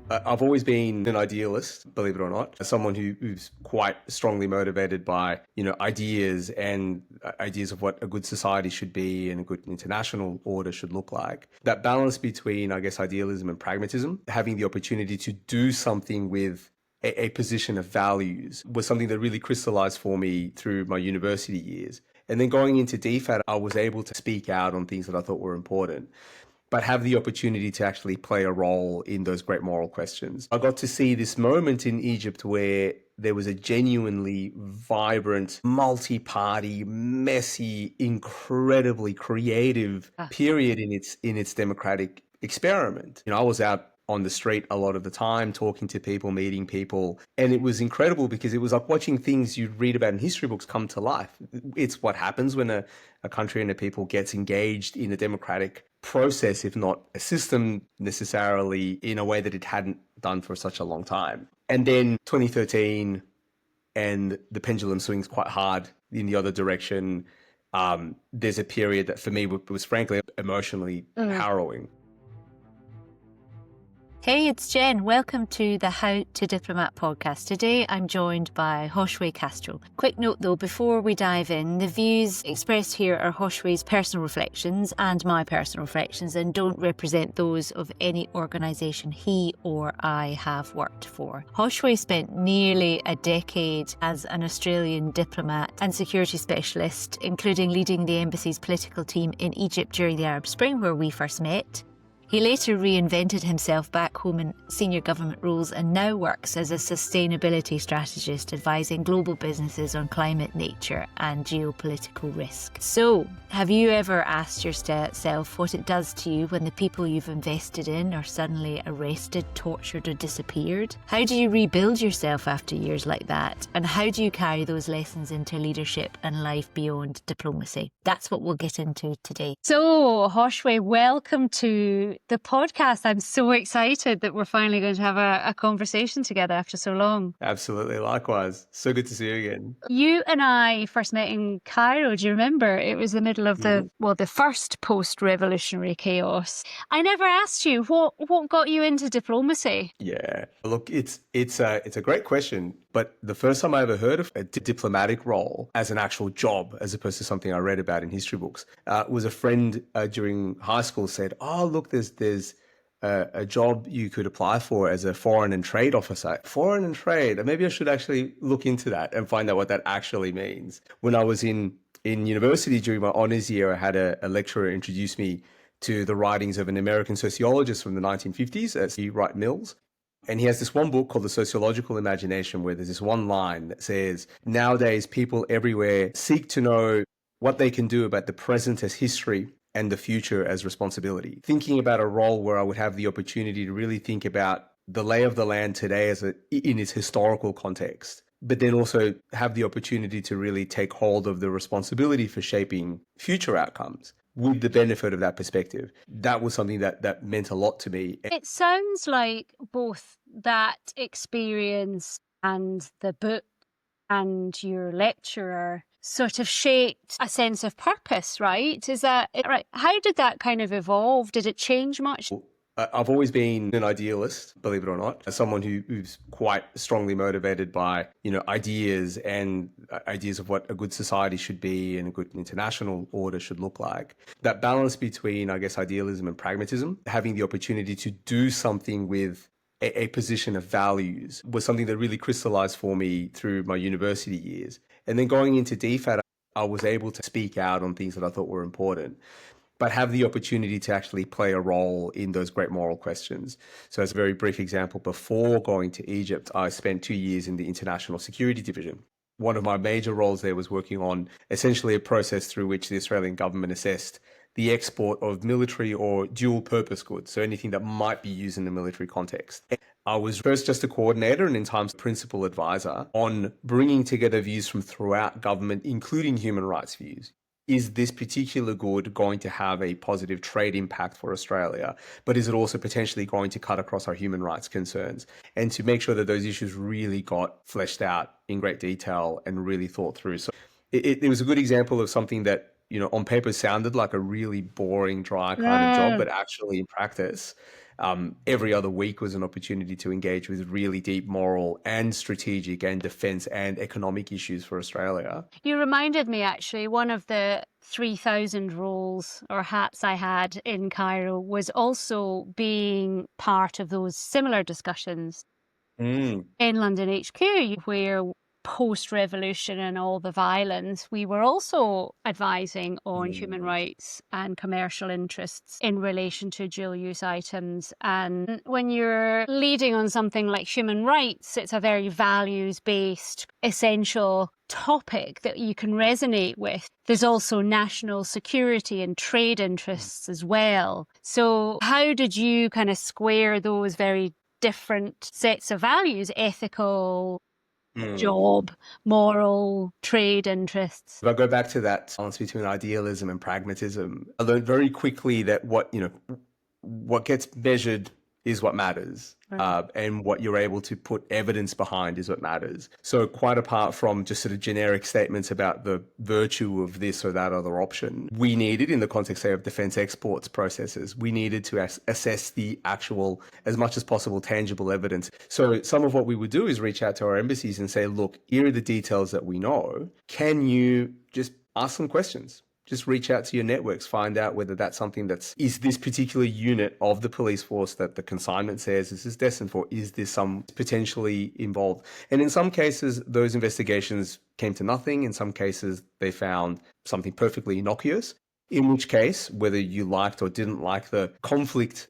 I've always been an idealist, believe it or not, someone who's quite strongly motivated by, ideas and ideas of what a good society should be and a good international order should look like. That balance between, I guess, idealism and pragmatism, having the opportunity to do something with a position of values was something that really crystallized for me through my university years. And then going into DFAT, I was able to speak out on things that I thought were important, but have the opportunity to actually play a role in those great moral questions. I got to see this moment in Egypt where there was a genuinely vibrant, multi-party, messy, incredibly creative period in its democratic experiment. I was out on the street a lot of the time, talking to people, meeting people. And it was incredible because it was like watching things you'd read about in history books come to life. It's what happens when a country and a people gets engaged in a democratic process, if not a system necessarily, in a way that it hadn't done for such a long time. And then 2013, and the pendulum swings quite hard in the other direction. There's a period that for me was frankly emotionally harrowing. Hey, it's Jen. Welcome to the How to Diplomat podcast. Today I'm joined by Josue Castro. Quick note though, before we dive in, the views expressed here are Josue's personal reflections and my personal reflections and don't represent those of any organisation he or I have worked for. Josue spent nearly a decade as an Australian diplomat and security specialist, including leading the embassy's political team in Egypt during the Arab Spring, where we first met. He later reinvented himself back home in senior government roles and now works as a sustainability strategist advising global businesses on climate, nature and geopolitical risk. So, have you ever asked yourself what it does to you when the people you've invested in are suddenly arrested, tortured or disappeared? How do you rebuild yourself after years like that? And how do you carry those lessons into leadership and life beyond diplomacy? That's what we'll get into today. So, Josue, welcome to the podcast. I'm so excited that we're finally going to have a conversation together after so long. Absolutely. Likewise. So good to see you again. You and I first met in Cairo. Do you remember? It was the middle of the first post-revolutionary chaos. I never asked you what got you into diplomacy. Yeah. Look, it's a great question. But the first time I ever heard of a diplomatic role as an actual job, as opposed to something I read about in history books, was a friend during high school said, "Oh, look, there's a job you could apply for as a foreign and trade officer." Foreign and trade. Maybe I should actually look into that and find out what that actually means. When I was in university during my honors year, I had a lecturer introduce me to the writings of an American sociologist from the 1950s, C. Wright Mills. And he has this one book called The Sociological Imagination, where there's this one line that says, "Nowadays, people everywhere seek to know what they can do about the present as history and the future as responsibility." Thinking about a role where I would have the opportunity to really think about the lay of the land today in its historical context, but then also have the opportunity to really take hold of the responsibility for shaping future outcomes with the benefit of that perspective. That was something that meant a lot to me. It sounds like both that experience and the book and your lecturer sort of shaped a sense of purpose, right? Is that right? How did that kind of evolve? Did it change much? I've always been an idealist, believe it or not, someone who's quite strongly motivated by, ideas and ideas of what a good society should be and a good international order should look like. That balance between, I guess, idealism and pragmatism, having the opportunity to do something with a position of values was something that really crystallized for me through my university years. And then going into DFAT, I was able to speak out on things that I thought were important, but have the opportunity to actually play a role in those great moral questions. So as a very brief example, before going to Egypt, I spent 2 years in the International Security Division. One of my major roles there was working on essentially a process through which the Australian government assessed the export of military or dual purpose goods, so anything that might be used in the military context. I was first just a coordinator and in times principal advisor on bringing together views from throughout government, including human rights views. Is this particular good going to have a positive trade impact for Australia? But is it also potentially going to cut across our human rights concerns? And to make sure that those issues really got fleshed out in great detail and really thought through. So it was a good example of something that on paper sounded like a really boring, dry kind of job, Mm. but actually in practice, every other week was an opportunity to engage with really deep moral and strategic and defense and economic issues for Australia. You reminded me, actually, one of the 3,000 roles or hats I had in Cairo was also being part of those similar discussions Mm, in London HQ, where post-revolution and all the violence, we were also advising on human mm, rights and commercial interests in relation to dual-use items. And when you're leading on something like human rights, it's a very values-based, essential topic that you can resonate with. There's also national security and trade interests as well. So how did you kind of square those very different sets of values, ethical, mm. job, moral, trade interests? If I go back to that balance between idealism and pragmatism, I learned very quickly that what gets measured is what matters. Right. And what you're able to put evidence behind is what matters. So quite apart from just sort of generic statements about the virtue of this or that other option, we needed, in the context, say, of defense exports processes, we needed to assess the actual, as much as possible, tangible evidence. So some of what we would do is reach out to our embassies and say, look, here are the details that we know. Can you just ask some questions? Just reach out to your networks, find out whether that's something is this particular unit of the police force that the consignment says this is destined for, is this some potentially involved? And in some cases, those investigations came to nothing. In some cases, they found something perfectly innocuous, in which case, whether you liked or didn't like the conflict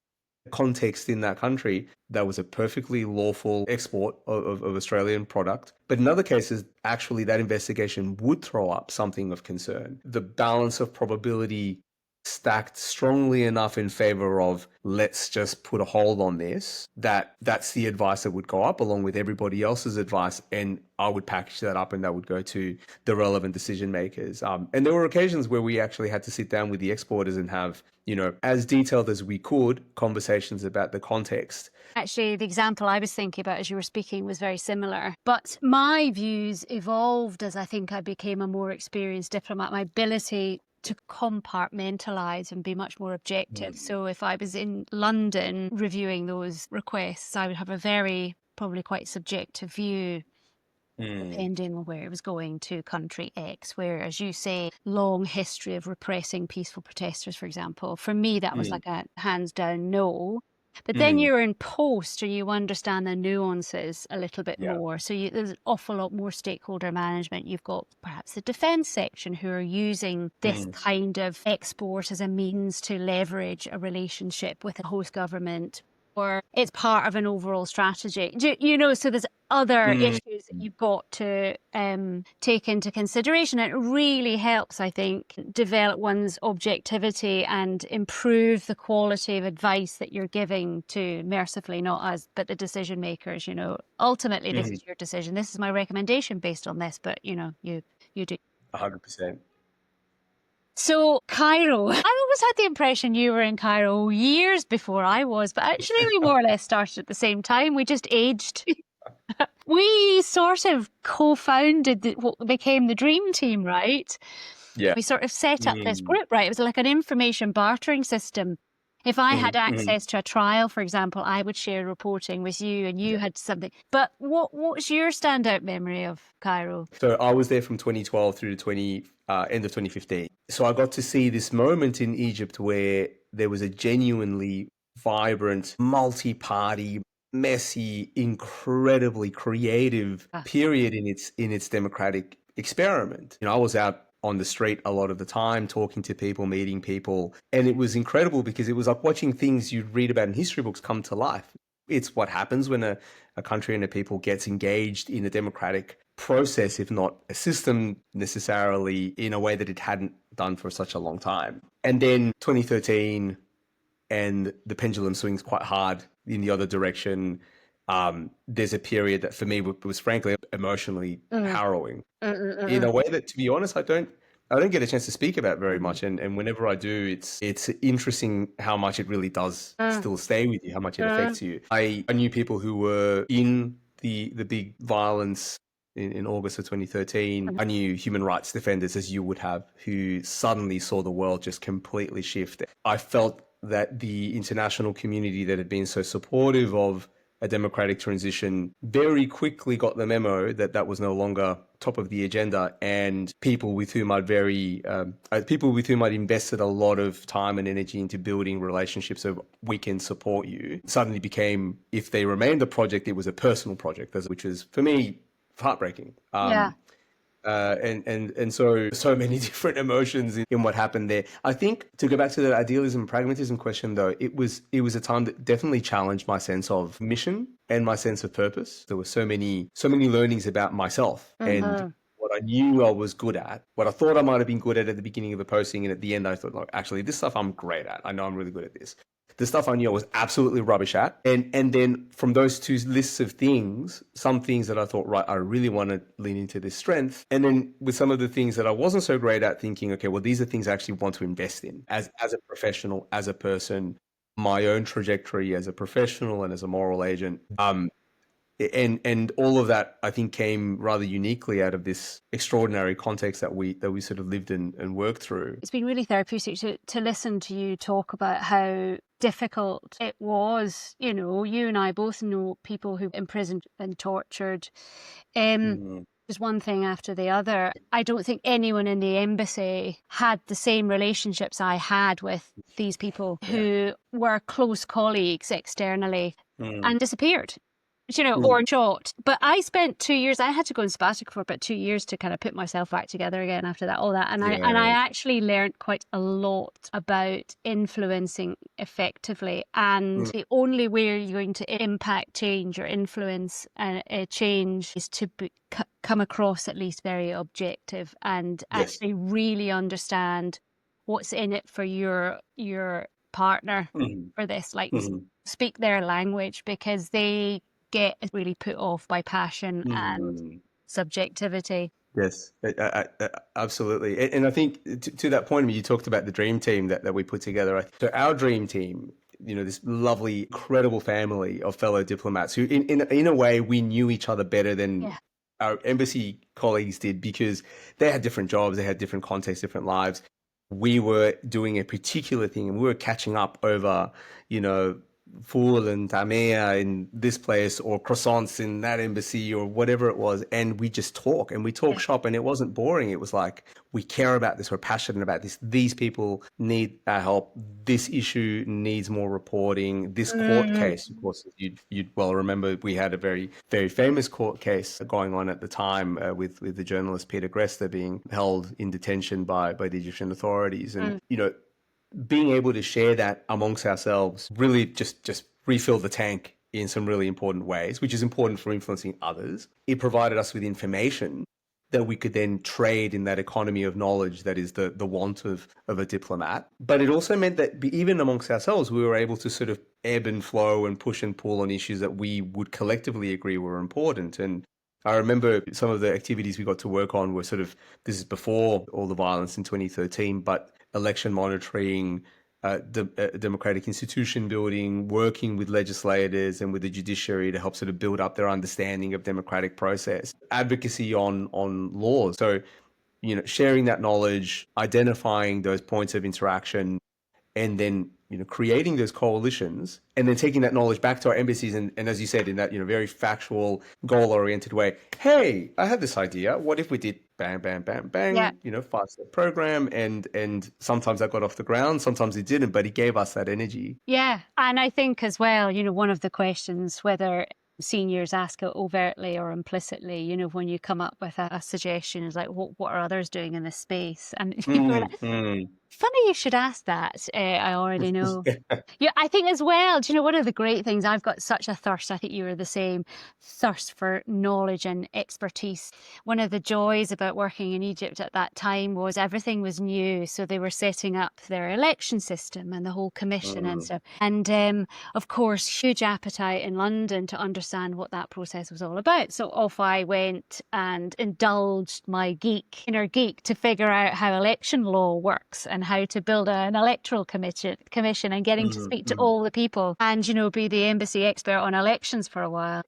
context in that country, that was a perfectly lawful export of Australian product. But in other cases, actually, that investigation would throw up something of concern. The balance of probability stacked strongly enough in favor of let's just put a hold on this, that's the advice that would go up along with everybody else's advice, and I would package that up and that would go to the relevant decision makers. And there were occasions where we actually had to sit down with the exporters and have, as detailed as we could, conversations about the context. Actually, the example I was thinking about as you were speaking was very similar. But my views evolved as I think I became a more experienced diplomat. My ability to compartmentalize and be much more objective. So if I was in London reviewing those requests, I would have a very, probably quite subjective view, depending on where it was going to country X, where, as you say, long history of repressing peaceful protesters, for example. For me, that was like a hands down no. But then you're in post and you understand the nuances a little bit Yeah. more. So there's an awful lot more stakeholder management. You've got perhaps the defence section who are using this kind of export as a means to leverage a relationship with a host government, or it's part of an overall strategy. So there's other issues that you've got to take into consideration. It really helps, I think, develop one's objectivity and improve the quality of advice that you're giving to, mercifully, not us, but the decision makers. Ultimately, this is your decision. This is my recommendation based on this, but you do. 100%. So Cairo, I always had the impression you were in Cairo years before I was, but actually we more or less started at the same time. We just aged. We sort of co-founded what became the Dream Team, right? Yeah. We sort of set up this group, right? It was like an information bartering system. If I had access to a trial, for example, I would share reporting with you and you had something. But what's your standout memory of Cairo? So I was there from 2012 through to end of 2015. So I got to see this moment in Egypt where there was a genuinely vibrant, multi-party, messy, incredibly creative period in its democratic experiment. I was out on the street a lot of the time, talking to people, meeting people, and it was incredible because it was like watching things you'd read about in history books come to life. It's what happens when a country and a people gets engaged in a democratic process, if not a system necessarily, in a way that it hadn't done for such a long time. And then 2013, and the pendulum swings quite hard in the other direction. There's a period that for me was frankly emotionally harrowing in a way that, to be honest, I don't get a chance to speak about very much. And whenever I do, it's interesting how much it really does still stay with you, how much it affects you. I knew people who were in the big violence in August of 2013, I knew human rights defenders, as you would have, who suddenly saw the world just completely shift. I felt that the international community that had been so supportive of a democratic transition very quickly got the memo that that was no longer top of the agenda, and people with whom I'd invested a lot of time and energy into building relationships so we can support you, suddenly became, if they remained a project, it was a personal project, which was for me heartbreaking. Yeah. And so many different emotions in what happened there. I think, to go back to the idealism pragmatism question, though, it was a time that definitely challenged my sense of mission and my sense of purpose. There were so many learnings about myself and what I knew I was good at, what I thought I might have been good at the beginning of the posting, and at the end I thought, like, actually, this stuff I'm great at. I know I'm really good at this. The stuff I knew I was absolutely rubbish at. And then from those two lists of things, some things that I thought, right, I really want to lean into this strength. And then with some of the things that I wasn't so great at, thinking, okay, well, these are things I actually want to invest in as a professional, as a person, my own trajectory as a professional and as a moral agent. And all of that, I think, came rather uniquely out of this extraordinary context that we sort of lived and worked through. It's been really therapeutic to listen to you talk about how difficult it was. You know, you and I both know people who imprisoned and tortured. Just one thing after the other. I don't think anyone in the embassy had the same relationships I had with these people who were close colleagues externally and disappeared. You know, or shot. But I spent 2 years, I had to go on sabbatical for about 2 years to kind of put myself back together again after that, all that. And I actually learned quite a lot about influencing effectively. And the only way you're going to impact change or influence a change is to come across at least very objective and actually really understand what's in it for your partner for this, like speak their language, because they get really put off by passion and subjectivity. Yes, absolutely. And I think to that point, you talked about the dream team that we put together. So our dream team, you know, this lovely, incredible family of fellow diplomats who in a way we knew each other better than our embassy colleagues did, because they had different jobs, they had different contexts, different lives. We were doing a particular thing and we were catching up over, you know, fool and tamea in this place or croissants in that embassy or whatever it was, and we just talk shop, and it wasn't boring. It was like, we care about this, we're passionate about this, these people need our help, this issue needs more reporting, this court case, of course, you'd well remember, we had a very, very famous court case going on at the time with the journalist Peter Grester being held in detention by the Egyptian authorities. And you know, being able to share that amongst ourselves really just refill the tank in some really important ways, which is important for influencing others. It provided us with information that we could then trade in that economy of knowledge that is the want of a diplomat. But it also meant that even amongst ourselves, we were able to sort of ebb and flow and push and pull on issues that we would collectively agree were important. And I remember some of the activities we got to work on were sort of, this is before all the violence in 2013, but election monitoring, democratic institution building, working with legislators and with the judiciary to help sort of build up their understanding of democratic process, advocacy on laws. So, you know, sharing that knowledge, identifying those points of interaction, and then, you know, creating those coalitions, and then taking that knowledge back to our embassies. And as you said, in that, you know, very factual, goal-oriented way, hey, I had this idea. What if we did bang, bang, bang, bang, you know, 5-step program. And sometimes that got off the ground, sometimes it didn't, but it gave us that energy. Yeah. And I think as well, you know, one of the questions, whether seniors ask it overtly or implicitly, you know, when you come up with a suggestion, is like, what are others doing in this space? And you're like, funny you should ask that. I already know. Yeah, I think as well, do you know, one of the great things, I've got such a thirst, I think you were the same, thirst for knowledge and expertise. One of the joys about working in Egypt at that time was everything was new. So they were setting up their election system and the whole commission and stuff. And of course, huge appetite in London to understand what that process was all about. So off I went and indulged my inner geek to figure out how election law works and how to build an electoral commission and getting to speak to all the people and, you know, be the embassy expert on elections for a while.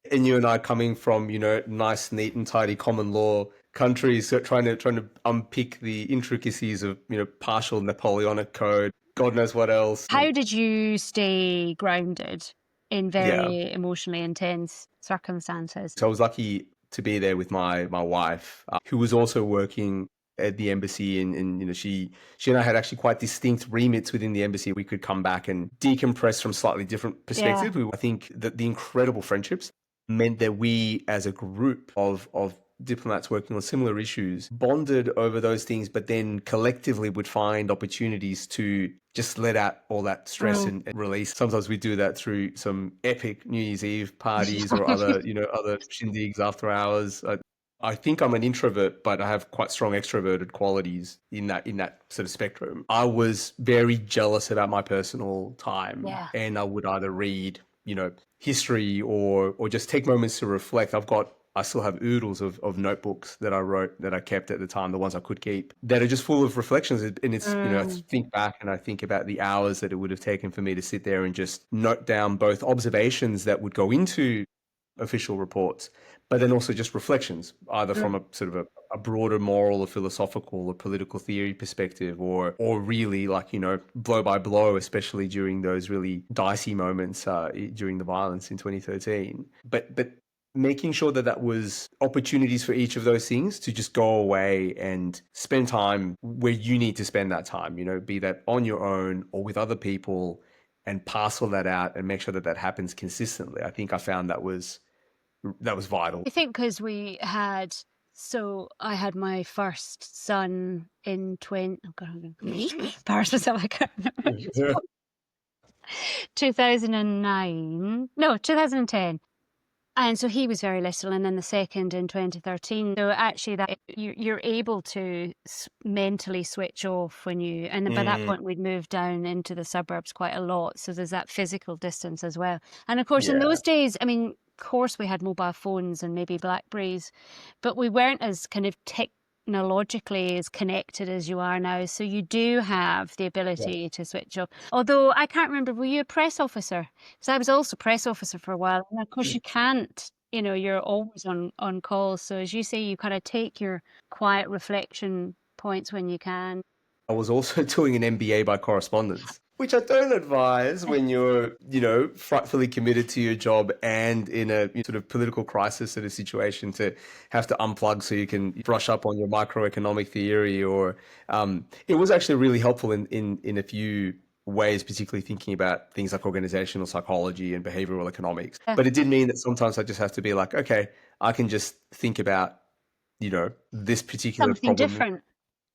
And you and I coming from, nice, neat and tidy common law countries, so trying to unpick the intricacies of, partial Napoleonic code, God knows what else. How did you stay grounded in Yeah. very emotionally intense circumstances? So I was lucky to be there with my wife, who was also working at the embassy, and she and I had actually quite distinct remits within the embassy. We could come back and decompress from slightly different perspectives. I think that the incredible friendships meant that we, as a group of diplomats working on similar issues, bonded over those things, but then collectively would find opportunities to just let out all that stress and release. Sometimes we do that through some epic New Year's Eve parties or other shindigs after hours. I think I'm an introvert, but I have quite strong extroverted qualities in that sort of spectrum. I was very jealous about my personal time, and I would either read, history or just take moments to reflect. I still have oodles of notebooks that I wrote, that I kept at the time, the ones I could keep, that are just full of reflections. And it's, I think back and I think about the hours that it would have taken for me to sit there and just note down both observations that would go into official reports, but then also just reflections, either from a sort of a broader moral or philosophical or political theory perspective, or really blow by blow, especially during those really dicey moments during the violence in 2013. But making sure that was opportunities for each of those things to just go away and spend time where you need to spend that time, be that on your own or with other people, and parcel that out and make sure that happens consistently. I think I found that was vital. I think because I had my first son in 2009. No, 2010. And so he was very little, and then the second in 2013. So actually, that you're able to mentally switch off when and by that point we'd moved down into the suburbs quite a lot. So there's that physical distance as well. And of course, in those days, I mean, of course, we had mobile phones and maybe Blackberries, but we weren't as kind of technologically as connected as you are now. So you do have the ability to switch off. Although I can't remember, were you a press officer? Because I was also press officer for a while. And of course you can't, you're always on call. So as you say, you kind of take your quiet reflection points when you can. I was also doing an MBA by correspondence, which I don't advise when you're, frightfully committed to your job and in a sort of political crisis sort of situation, to have to unplug so you can brush up on your microeconomic theory. Or it was actually really helpful in a few ways, particularly thinking about things like organizational psychology and behavioral economics. But it did mean that sometimes I just have to be like, okay, I can just think about, this particular something problem. Different.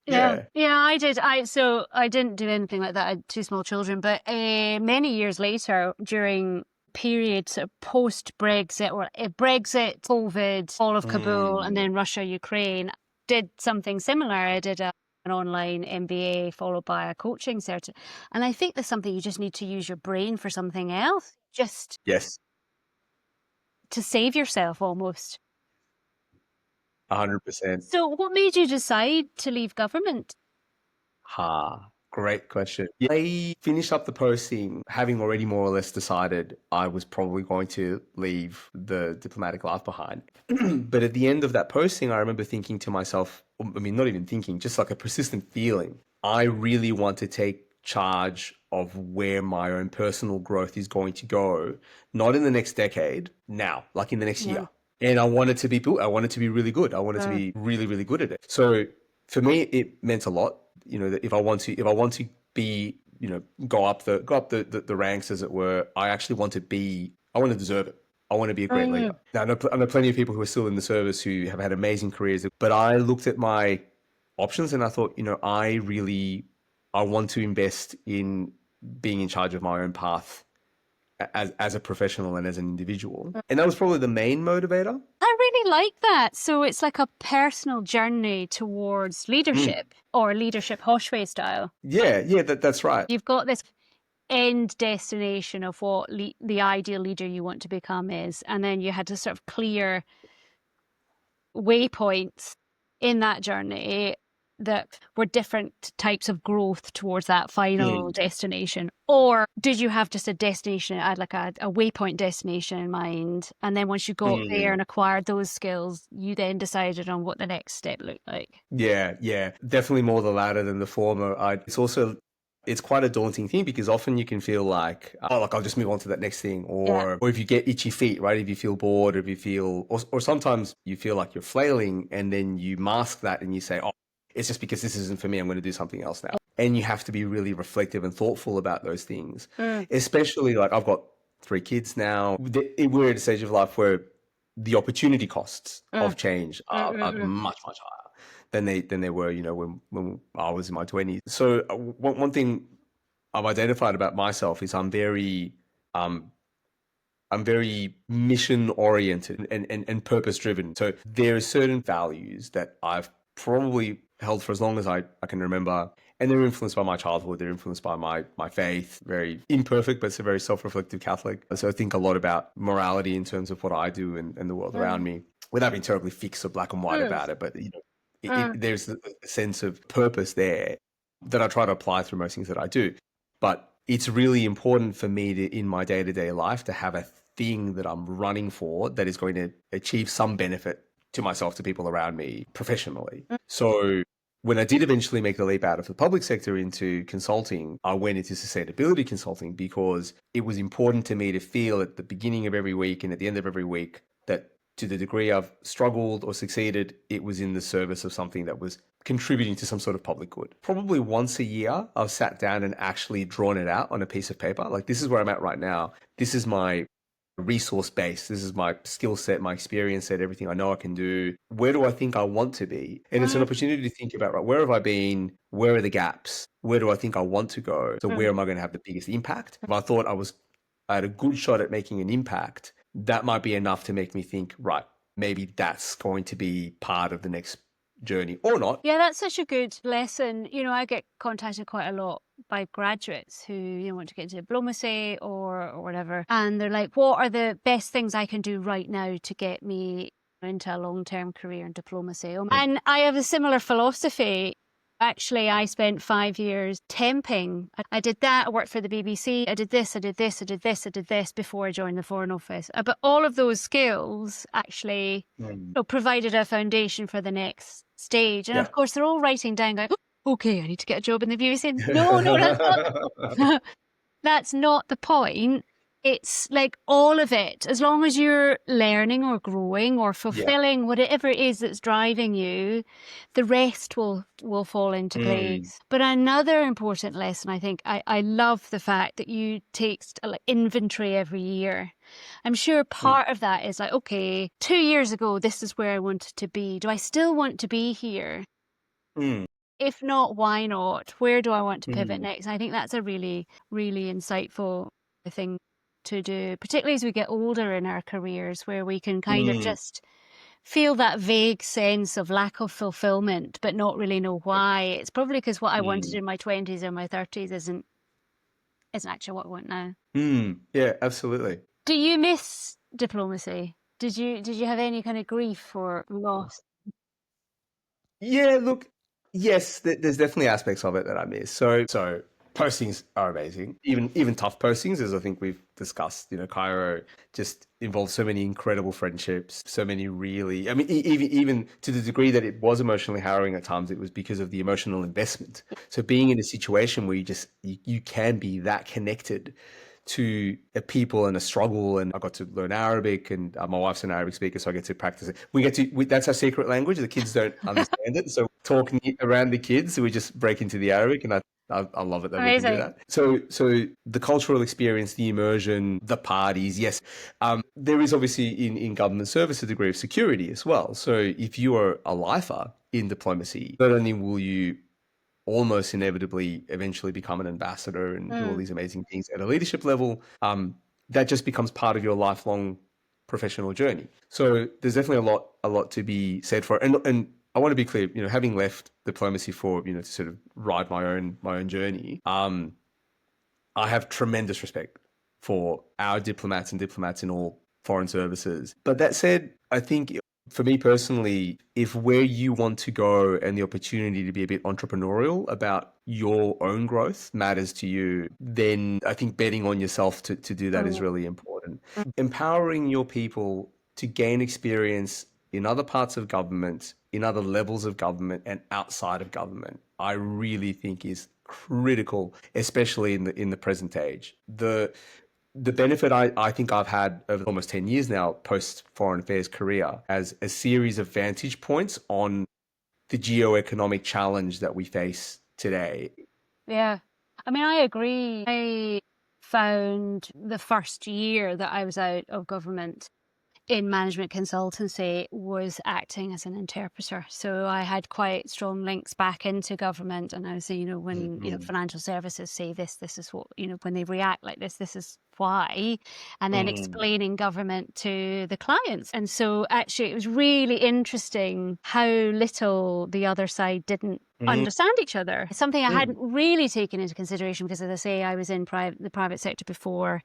Yeah, I did. So I didn't do anything like that. I had two small children, but many years later, during periods of post-Brexit or Brexit, COVID, fall of Kabul, and then Russia, Ukraine, did something similar. I did an online MBA followed by a coaching cert. And I think there's something you just need to use your brain for something else, just to save yourself almost. 100%. So what made you decide to leave government? Great question. I finished up the posting having already more or less decided I was probably going to leave the diplomatic life behind. But at the end of that posting, I remember thinking to myself, I mean, not even thinking, just like a persistent feeling, I really want to take charge of where my own personal growth is going to go, not in the next decade, now, like in the next year. And I wanted to be really good. I wanted to be really, really good at it. So for me, it meant a lot. That if I want to be, go up the ranks, as it were, I want to deserve it. I want to be a great leader. Now, I know plenty of people who are still in the service who have had amazing careers, but I looked at my options and I thought, I want to invest in being in charge of my own path as a professional and as an individual. And that was probably the main motivator. I really like that. So it's like a personal journey towards leadership or leadership Josue style. Yeah, that's right. You've got this end destination of what the ideal leader you want to become is. And then you had to sort of clear waypoints in that journey that were different types of growth towards that final destination? Or did you have just a destination, like a waypoint destination in mind? And then once you got there and acquired those skills, you then decided on what the next step looked like? Yeah. Definitely more the latter than the former. It's quite a daunting thing because often you can feel like, oh, like I'll just move on to that next thing. Or if you get itchy feet, right? If you feel bored, or if you feel, or sometimes you feel like you're flailing and then you mask that and you say, oh, it's just because this isn't for me. I'm going to do something else now. And you have to be really reflective and thoughtful about those things. Especially like I've got 3 kids now. We're at a stage of life where the opportunity costs of change are much, much higher than they were, when I was in my 20s. So one thing I've identified about myself is I'm very mission oriented and purpose driven. So there are certain values that I've probably held for as long as I can remember. And they're influenced by my childhood. They're influenced by my faith. Very imperfect, but it's a very self-reflective Catholic. So I think a lot about morality in terms of what I do and the world around me, without being terribly fixed or black and white about it. But there's a sense of purpose there that I try to apply through most things that I do. But it's really important for me to, in my day-to-day life, to have a thing that I'm running for that is going to achieve some benefit to myself, to people around me professionally. So when I did eventually make the leap out of the public sector into consulting, I went into sustainability consulting because it was important to me to feel at the beginning of every week and at the end of every week that to the degree I've struggled or succeeded, it was in the service of something that was contributing to some sort of public good. Probably once a year, I've sat down and actually drawn it out on a piece of paper. Like, this is where I'm at right now. This is my resource base. This is my skill set, my experience set, everything I know I can do. Where do I think I want to be? And it's an opportunity to think about, right, where have I been? Where are the gaps? Where do I think I want to go? So where am I going to have the biggest impact? If I thought I had a good shot at making an impact, that might be enough to make me think, right, maybe that's going to be part of the next journey or not. Yeah, that's such a good lesson. I get contacted quite a lot by graduates who want to get into diplomacy or whatever, and they're like, what are the best things I can do right now to get me into a long-term career in diplomacy? And I have a similar philosophy. Actually, I spent 5 years temping. I did that. I worked for the BBC. I did this, I did this, I did this, I did this before I joined the Foreign Office. But all of those skills actually provided a foundation for the next stage. And of course, they're all writing down, going, oh, okay, I need to get a job in the BBC. No, that's not. That's not the point. It's like all of it. As long as you're learning or growing or fulfilling whatever it is that's driving you, the rest will fall into place. But another important lesson, I think, I love the fact that you take like inventory every year. I'm sure part of that is like, okay, 2 years ago, this is where I wanted to be. Do I still want to be here? If not, why not? Where do I want to pivot next? I think that's a really, really insightful thing to do, particularly as we get older in our careers, where we can kind of just feel that vague sense of lack of fulfillment, but not really know why. It's probably because what I wanted in my 20s or my 30s isn't actually what I want now. Yeah, absolutely. Do you miss diplomacy? Did you have any kind of grief or loss? Yeah, look, yes, there's definitely aspects of it that I miss. So postings are amazing, even tough postings, as I think we've discussed. Cairo just involved so many incredible friendships, so many really. I mean, even to the degree that it was emotionally harrowing at times, it was because of the emotional investment. So being in a situation where you can be that connected to a people and a struggle, and I got to learn Arabic, and my wife's an Arabic speaker, so I get to practice it. That's our secret language. The kids don't understand it, so talking around the kids, we just break into the Arabic, and I love it that we can do that. So the cultural experience, the immersion, the parties, yes. There is obviously in government service a degree of security as well. So if you are a lifer in diplomacy, not only will you almost inevitably eventually become an ambassador and do all these amazing things at a leadership level, that just becomes part of your lifelong professional journey. So there's definitely a lot to be said for it. And I want to be clear, having left diplomacy for, to sort of ride my own journey, I have tremendous respect for our diplomats and diplomats in all foreign services. But that said, I think For me personally, if where you want to go and the opportunity to be a bit entrepreneurial about your own growth matters to you, then I think betting on yourself to do that is Mm. really important. Empowering your people to gain experience in other parts of government, in other levels of government, and outside of government, I really think is critical, especially in the present age. The benefit I think I've had over almost 10 years now, post foreign affairs career, as a series of vantage points on the geo-economic challenge that we face today. Yeah. I mean, I agree. I found the first year that I was out of government in management consultancy was acting as an interpreter. So I had quite strong links back into government. And I was, when, Mm, financial services say this is what, when they react like this is why. And then mm, explaining government to the clients. And so actually it was really interesting how little the other side didn't mm, understand each other. Something I hadn't mm, really taken into consideration because, as I say, I was in the private sector before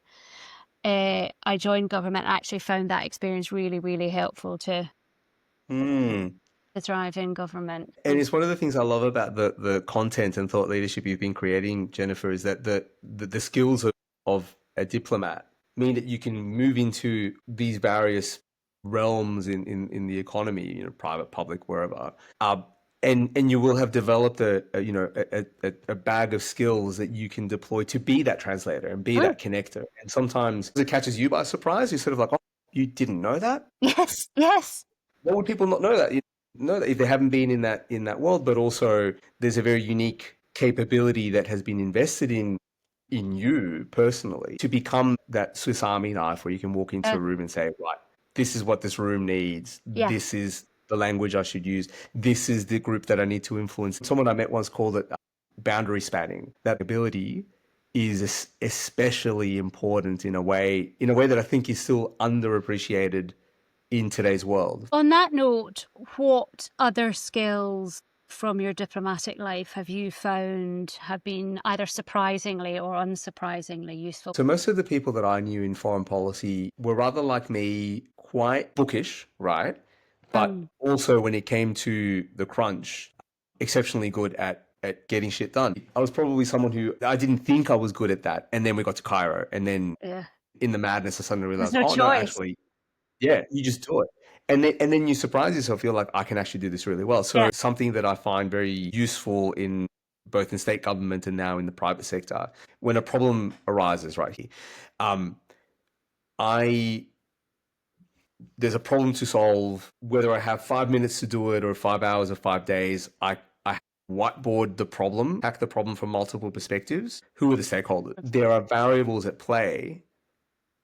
I joined government. I actually found that experience really, really helpful to mm. thrive in government. And it's one of the things I love about the content and thought leadership you've been creating, Jennifer, is that the skills of a diplomat mean that you can move into these various realms in the economy, private, public, wherever. And you will have developed a bag of skills that you can deploy to be that translator and be Mm. that connector. And sometimes it catches you by surprise. You're sort of like, oh, you didn't know that? Yes, yes. Why would people not know that? You know that if they haven't been in that world, but also there's a very unique capability that has been invested in you personally to become that Swiss Army knife where you can walk into Uh, a room and say, right, this is what this room needs. yeah. This is the language I should use. This is the group that I need to influence. Someone I met once called it boundary spanning. That ability is especially important in a way that I think is still underappreciated in today's world. On that note, what other skills from your diplomatic life have you found have been either surprisingly or unsurprisingly useful? So most of the people that I knew in foreign policy were rather like me, quite bookish, right? But Um, also when it came to the crunch, exceptionally good at getting shit done. I was probably someone who I didn't think I was good at that. And then we got to Cairo. And then yeah. in the madness, I suddenly There's realized, no oh no, choice. actually, yeah, you just do it. And then you surprise yourself. You're like, I can actually do this really well. So Yeah. something that I find very useful in both in state government and now in the private sector, when a problem arises right here, um, I there's a problem to solve. Whether I have 5 minutes to do it or 5 hours or 5 days, I whiteboard the problem, hack the problem from multiple perspectives. Who are the stakeholders? There are variables at play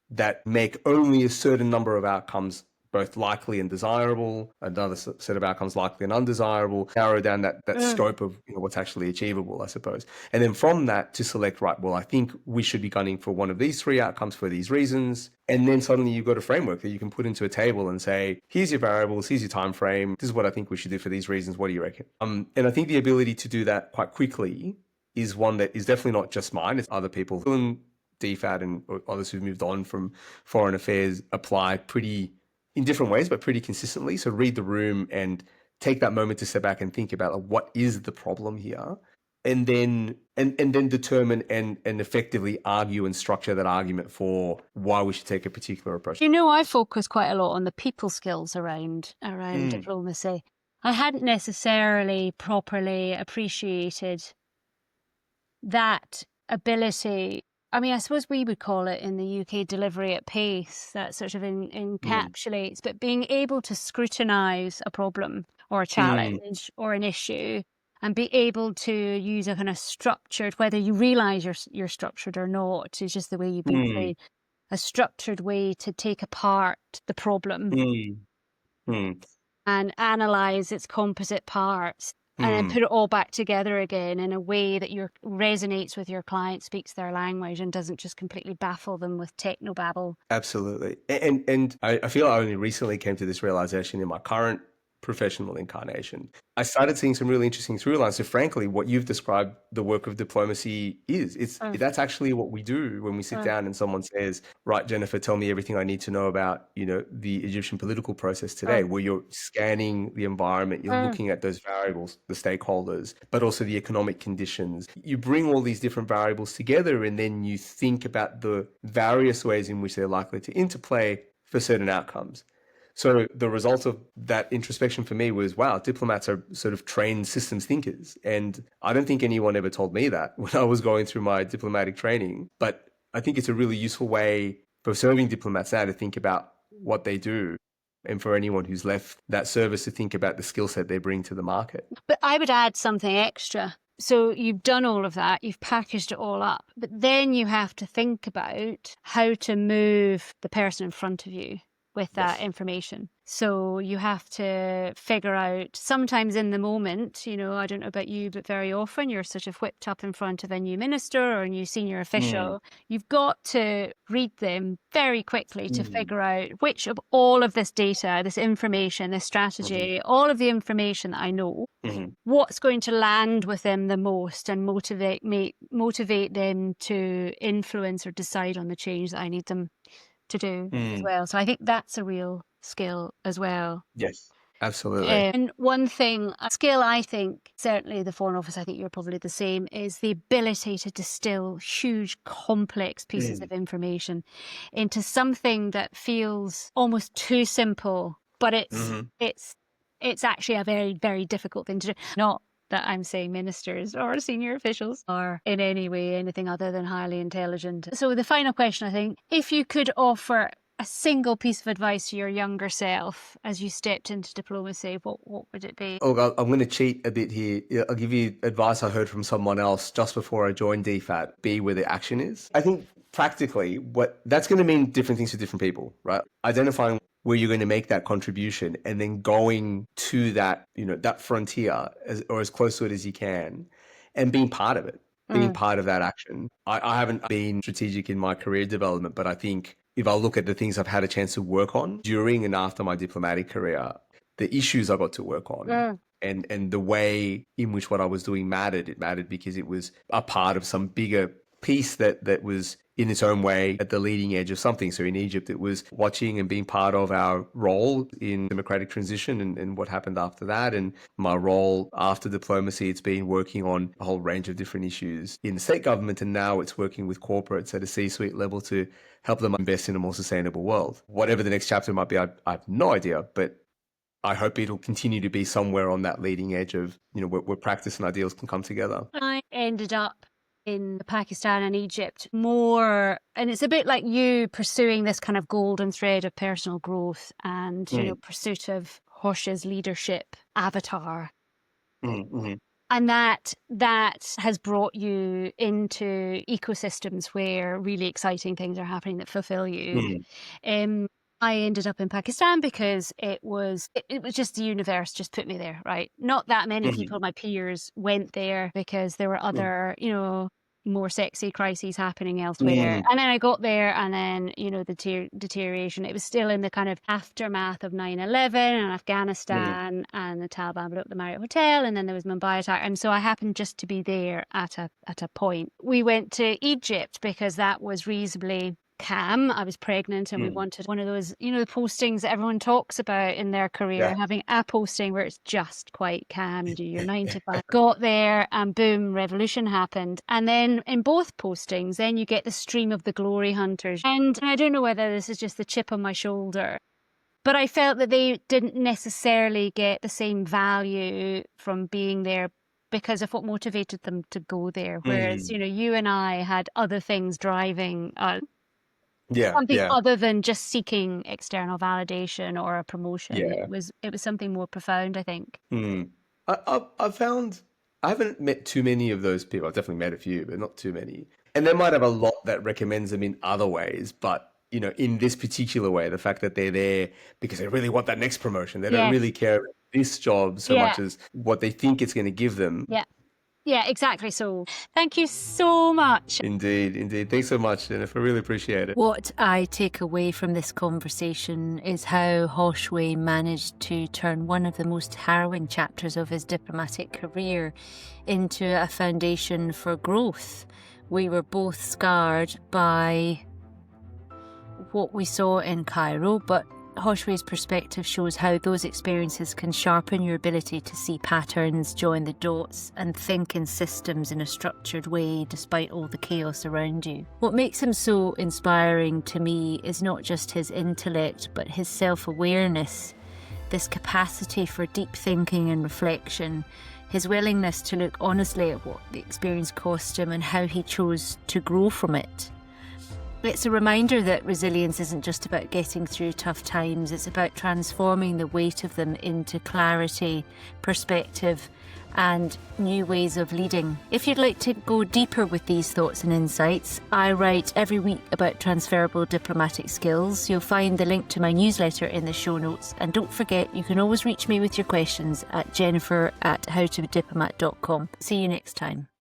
that make only a certain number of outcomes both likely and desirable, another set of outcomes likely and undesirable, narrow down that Mm. scope of what's actually achievable, I suppose. And then from that to select, right, well, I think we should be gunning for one of these three outcomes for these reasons. And then suddenly you've got a framework that you can put into a table and say, here's your variables, here's your time frame, this is what I think we should do for these reasons. What do you reckon? And I think the ability to do that quite quickly is one that is definitely not just mine, it's other people. DFAT and others who've moved on from foreign affairs apply pretty in different ways, but pretty consistently. So read the room and take that moment to step back and think about what is the problem here, and then determine and effectively argue and structure that argument for why we should take a particular approach. I focus quite a lot on the people skills around diplomacy. I hadn't necessarily properly appreciated that ability. I mean, I suppose we would call it in the UK delivery at pace, that sort of Mm. encapsulates, but being able to scrutinise a problem or a Mm. challenge or an issue and be able to use a kind of structured, whether you realise you're structured or not, is just the way you've been Mm. trained, a structured way to take apart the problem Mm. Mm. and analyze its composite parts and then Mm. put it all back together again in a way that resonates with your client, speaks their language, and doesn't just completely baffle them with technobabble. Absolutely. And I feel I only recently came to this realization in my current professional incarnation. I started seeing some really interesting through lines. So frankly, what you've described the work of diplomacy is, that's actually what we do when we sit down and someone says, right, Jennifer, tell me everything I need to know about, the Egyptian political process today, where you're scanning the environment, you're looking at those variables, the stakeholders, but also the economic conditions. You bring all these different variables together and then you think about the various ways in which they're likely to interplay for certain outcomes. So the result of that introspection for me was, wow, diplomats are sort of trained systems thinkers. And I don't think anyone ever told me that when I was going through my diplomatic training. But I think it's a really useful way for serving diplomats now to think about what they do, and for anyone who's left that service to think about the skill set they bring to the market. But I would add something extra. So you've done all of that, you've packaged it all up, but then you have to think about how to move the person in front of you with that information. So you have to figure out, sometimes in the moment, I don't know about you, but very often you're sort of whipped up in front of a new minister or a new senior official. You've got to read them very quickly to figure out which of all of this data, this information, this strategy, all of the information that I know, what's going to land with them the most and motivate them to influence or decide on the change that I need them to do as well. So I think that's a real skill as well. Yes, absolutely. And one thing, a skill I think, certainly the Foreign Office, I think you're probably the same, is the ability to distill huge, complex pieces of information into something that feels almost too simple, but it's actually a very, very difficult thing to do. Not that I'm saying ministers or senior officials are in any way anything other than highly intelligent. So the final question, I think, if you could offer a single piece of advice to your younger self as you stepped into diplomacy, what would it be? Oh, I'm going to cheat a bit here. I'll give you advice I heard from someone else just before I joined DFAT. Be where the action is. I think practically what that's going to mean different things to different people, right? Identifying where you're going to make that contribution and then going to that, that frontier as close to it as you can and being part of it, being part of that action. I haven't been strategic in my career development, but I think if I look at the things I've had a chance to work on during and after my diplomatic career, the issues I got to work on and the way in which what I was doing mattered, it mattered because it was a part of some bigger piece that was in its own way at the leading edge of something. So in Egypt, it was watching and being part of our role in democratic transition and what happened after that. And my role after diplomacy, it's been working on a whole range of different issues in the state government. And now it's working with corporates at a C-suite level to help them invest in a more sustainable world. Whatever the next chapter might be, I have no idea, but I hope it'll continue to be somewhere on that leading edge of, where practice and ideals can come together. I ended up in Pakistan and Egypt more, and it's a bit like you pursuing this kind of golden thread of personal growth and pursuit of Hosh's leadership avatar. And that has brought you into ecosystems where really exciting things are happening that fulfill you. I ended up in Pakistan because it was just the universe just put me there, right? Not that many people, my peers, went there because there were other, more sexy crises happening elsewhere. And then I got there and then, the deterioration. It was still in the kind of aftermath of 9/11 and Afghanistan and the Taliban blew up the Marriott Hotel and then there was Mumbai attack. And so I happened just to be there at a point. We went to Egypt because that was reasonably calm. I was pregnant and we wanted one of those, the postings that everyone talks about in their career, having a posting where it's just quite calm. You do your 9 to 5. Got there and boom, revolution happened. And then in both postings, then you get the stream of the glory hunters. And I don't know whether this is just the chip on my shoulder, but I felt that they didn't necessarily get the same value from being there because of what motivated them to go there. Whereas, you and I had other things driving us. Something other than just seeking external validation or a promotion. It was something more profound, I think. I've found I haven't met too many of those people. I've definitely met a few, but not too many. And they might have a lot that recommends them in other ways, but in this particular way, the fact that they're there because they really want that next promotion, they don't really care about this job so much as what they think it's going to give them. Yeah, exactly. So thank you so much. Indeed. Thanks so much, Jennifer. Really appreciate it. What I take away from this conversation is how Josue managed to turn one of the most harrowing chapters of his diplomatic career into a foundation for growth. We were both scarred by what we saw in Cairo, but Josue's perspective shows how those experiences can sharpen your ability to see patterns, join the dots, and think in systems in a structured way despite all the chaos around you. What makes him so inspiring to me is not just his intellect, but his self-awareness, this capacity for deep thinking and reflection, his willingness to look honestly at what the experience cost him and how he chose to grow from it. It's a reminder that resilience isn't just about getting through tough times, it's about transforming the weight of them into clarity, perspective, and new ways of leading. If you'd like to go deeper with these thoughts and insights, I write every week about transferable diplomatic skills. You'll find the link to my newsletter in the show notes. And don't forget, you can always reach me with your questions at jennifer@howtodiplomat.com. See you next time.